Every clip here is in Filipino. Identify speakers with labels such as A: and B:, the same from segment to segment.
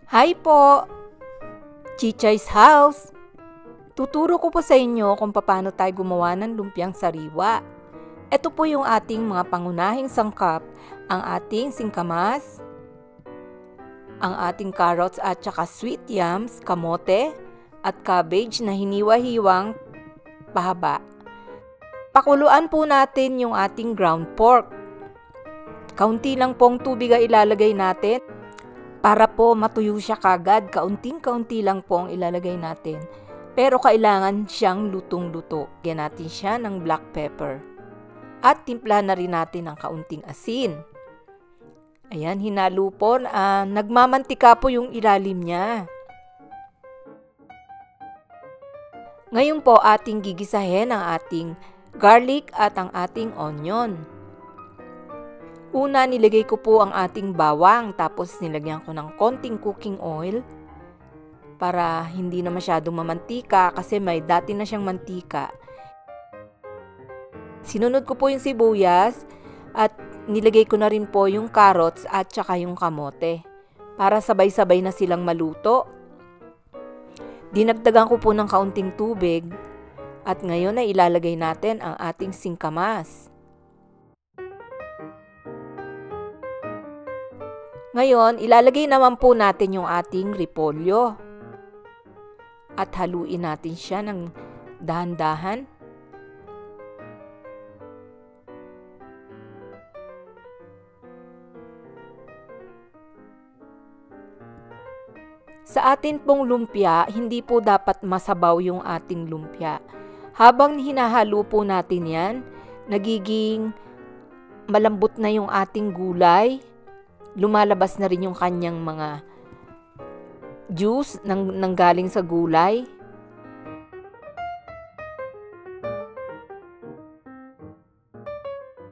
A: Hi po! Chichay House! Tuturo ko po sa inyo kung paano tayo gumawa ng lumpiang sariwa. Ito po yung ating mga pangunahing sangkap, ang ating singkamas, ang ating carrots at saka sweet yams, kamote, at cabbage na hiniwa-hiwang pahaba. Pakuluan po natin yung ating ground pork. Kaunti lang pong tubig ang ilalagay natin. Para po matuyo siya kagad, kaunting-kaunti lang po ang ilalagay natin. Pero kailangan siyang lutong-luto. Lagyan natin siya ng black pepper. At timpla na rin natin ng kaunting asin. Ayan, hinalo po. Nagmamantika po yung ilalim niya. Ngayon po ating gigisahin ang ating garlic at ang ating onion. Una, nilagay ko po ang ating bawang, tapos nilagyan ko ng konting cooking oil para hindi na masyadong mamantika kasi may dati na siyang mantika. Sinunod ko po yung sibuyas at nilagay ko na rin po yung carrots at saka yung kamote para sabay-sabay na silang maluto. Dinagdagan ko po ng kaunting tubig at ngayon ay ilalagay natin ang ating singkamas. Ngayon, ilalagay naman po natin yung ating repolyo. At haluin natin siya ng dahan-dahan. Sa atin pong lumpia, hindi po dapat masabaw yung ating lumpia. Habang hinahalo po natin yan, nagiging malambot na yung ating gulay. Lumalabas na rin yung kanyang mga juice nang galing sa gulay.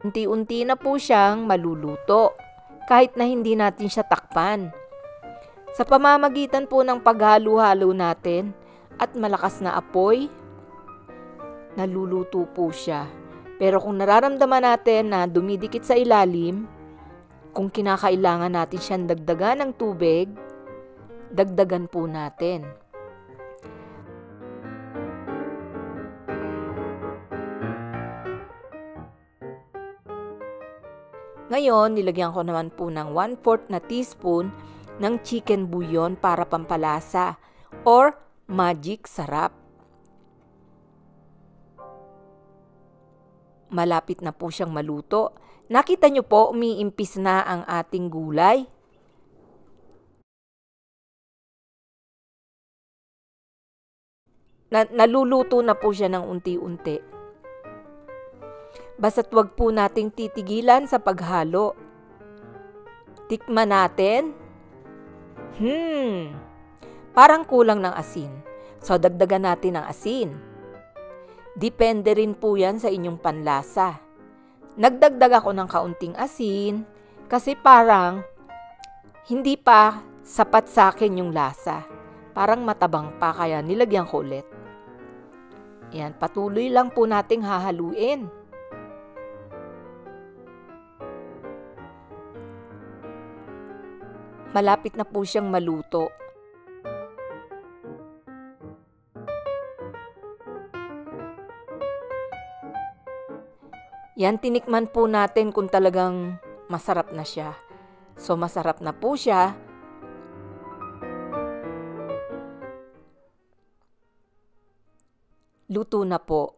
A: Unti-unti na po siyang maluluto kahit na hindi natin siya takpan. Sa pamamagitan po ng paghalo-halo natin at malakas na apoy, naluluto po siya. Pero kung nararamdaman natin na dumidikit sa ilalim, kung kinakailangan natin siyang dagdagan ng tubig, dagdagan po natin. Ngayon, nilagyan ko naman po ng 1/4 na teaspoon ng chicken bouillon para pampalasa or magic sarap. Malapit na po siyang maluto. Nakita nyo po, umiimpis na ang ating gulay. Naluluto na po siya ng unti-unti. Basta't wag po nating titigilan sa paghalo. Tikman natin. Parang kulang ng asin. So, dagdagan natin ng asin. Depende rin po yan sa inyong panlasa. Nagdagdag ako ng kaunting asin kasi parang hindi pa sapat sa akin yung lasa. Parang matabang pa kaya nilagyan ko ulit. Yan, patuloy lang po nating hahaluin. Malapit na po siyang maluto. Yan, tinikman po natin kung talagang masarap na siya. So, masarap na po siya. Luto na po.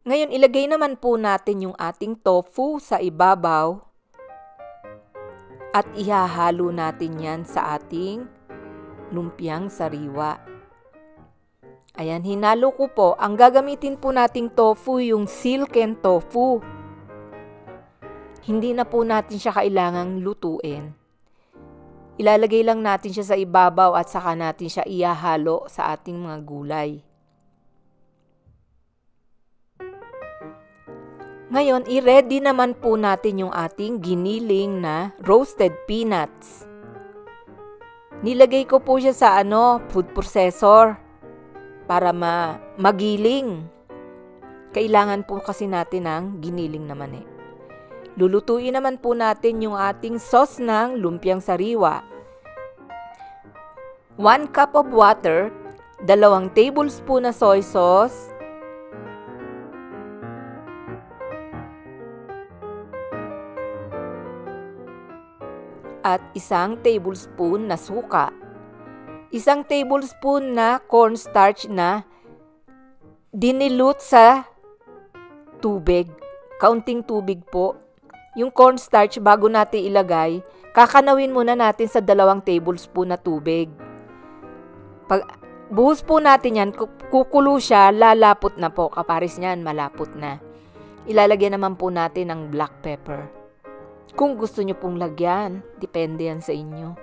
A: Ngayon, ilagay naman po natin yung ating tofu sa ibabaw. At ihahalo natin yan sa ating lumpiang sariwa. Ayan, hinalo ko po. Ang gagamitin po nating tofu, yung silken tofu. Hindi na po natin siya kailangang lutuin. Ilalagay lang natin siya sa ibabaw at saka natin siya ihahalo sa ating mga gulay. Ngayon, i-ready naman po natin yung ating giniling na roasted peanuts. Nilagay ko po siya sa food processor para magiling. Kailangan po kasi natin ng giniling naman eh. Lulutuin naman po natin yung ating sauce ng lumpiang sariwa. 1 cup of water, 2 tablespoon na soy sauce, at 1 tablespoon na suka. 1 tablespoon na cornstarch na dinilute sa tubig. Kaunting tubig po. Yung cornstarch bago natin ilagay, kakanawin muna natin sa 2 tablespoon na tubig. Pag buhos po natin yan, kukulo siya, lalapot na po. Kaparis niyan, malapot na. Ilalagyan naman po natin ng black pepper. Kung gusto nyo pong lagyan, depende yan sa inyo.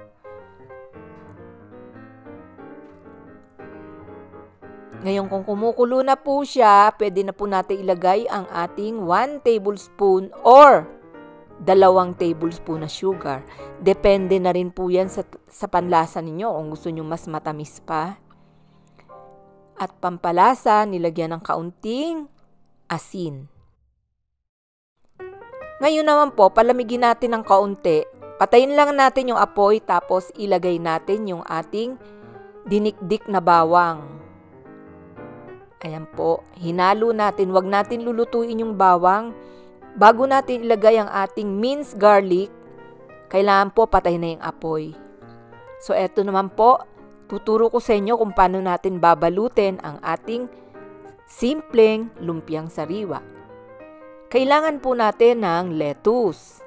A: Ngayon kung kumukulo na po siya, pwede na po natin ilagay ang ating 1 tablespoon or 2 tablespoon na sugar. Depende na rin po yan sa panlasa ninyo kung gusto nyo mas matamis pa. At pampalasa, nilagyan ng kaunting asin. Ngayon naman po, palamigin natin ng kaunti. Patayin lang natin yung apoy tapos ilagay natin yung ating dinikdik na bawang. Ayan po, hinalo natin. Huwag natin lulutuin yung bawang. Bago natin ilagay ang ating minced garlic, kailangan po patay na yung apoy. So eto naman po, tuturo ko sa inyo kung paano natin babalutin ang ating simpleng lumpiang sariwa. Kailangan po natin ng lettuce.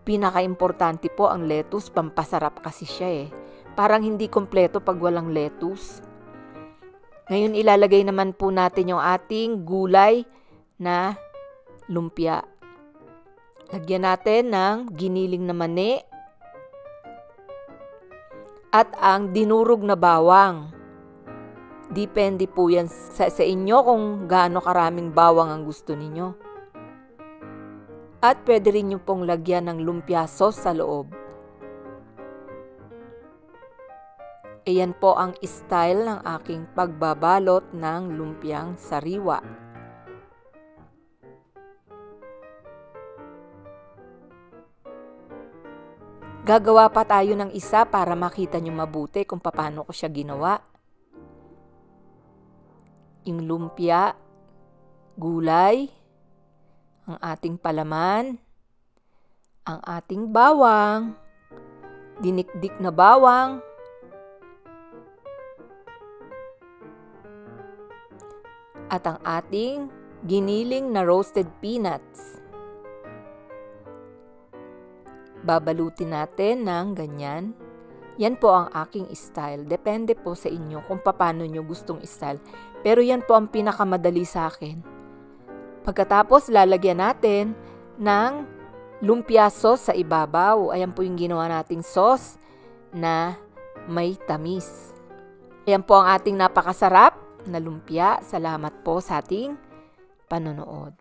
A: Pinaka-importante po ang lettuce, pampasarap kasi siya eh. Parang hindi kompleto pag walang lettuce. Ngayon ilalagay naman po natin yung ating gulay na lumpia. Lagyan natin ng giniling na mani at ang dinurog na bawang. Depende po yan sa inyo kung gaano karaming bawang ang gusto ninyo. At pwede rin nyo pong lagyan ng lumpia sauce sa loob. Ayan po ang style ng aking pagbabalot ng lumpiang sariwa. Gagawa pa tayo ng isa para makita nyo mabuti kung paano ko siya ginawa. Yung lumpia, gulay, ang ating palaman, ang ating bawang, dinikdik na bawang, at ang ating giniling na roasted peanuts. Babalutin natin ng ganyan. Yan po ang aking style. Depende po sa inyo kung paano nyo gustong style. Pero yan po ang pinakamadali sa akin. Pagkatapos, lalagyan natin ng lumpia sauce sa ibabaw. Ayan po yung ginawa nating sauce na may tamis. Ayan po ang ating napakasarap na lumpia. Salamat po sa ating panonood.